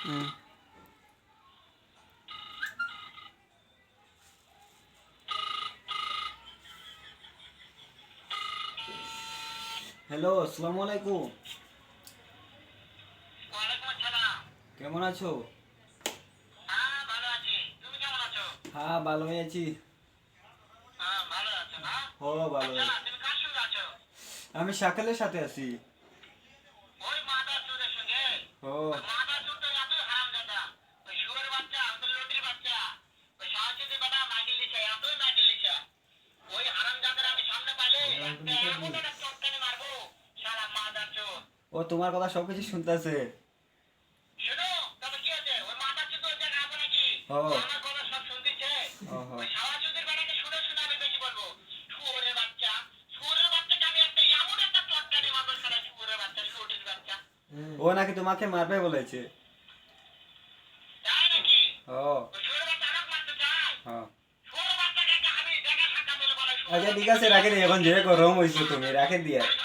হুম। Hello, আসসালামু আলাইকুম। ওয়ালাইকুম আসসালাম। কেমন আছো? হ্যাঁ, ভালো আছি। তুমি কেমন আছো? হ্যাঁ, ভালোই আছি। হ্যাঁ, ভালো আছো না? ও ভালো আচ্ছা, আছি। তুমি কার সঙ্গে আছো? আমি শাকিলের সাথে আছি। ওই মাদার চোরের সঙ্গে? ও ওই মাদার চোর তো এতই হারামজাদা। ওই শুয়োরের বাচ্চা, ওই লটির বাচ্চা, ওই সাহসীদের বেটা মাইকেল লিখা, এতই মাইকেল লিখা। ওই হারামজাদার আমি সামনে পাইলে একটা এমন একটা চটকানি মারবো, শালা মাদার চোর। ও তোমার কথা সবকিছু শুনতেছে। শোনো, তবে কি আছে? ওই মাদার চোর তো ওই জায়গায় আছে নাকি? ও ও আমার কথা সব শুনতেছে। ওহো। ওই সাহসীদের বেটাকে শুনে শুনে আমি বেশি বলবো। শুয়োরের বাচ্চা, শুয়োরের বাচ্চাকে আমি একটা এমন একটা চটকানি মারবো, শালা শুয়োরের বাচ্চা, লটির বাচ্চা। ও নাকি তোমাকে মারবে বলেছে। তাই নাকি? ও ওই শুয়োরের বাচ্চা আমাকে মারতে চায়? হ্যাঁ। শুয়োরের বাচ্চাকে একটা আমি দেখা সাক্ষা মেলে বলে আচ্ছা শুয়োরের ঠিক বাচ্চাকে আছে, আমি রাখে এমন দিই, এখন যে চটকানি মারবো, গরম হয়েছো তুমি, রাখে দিয়া। ওই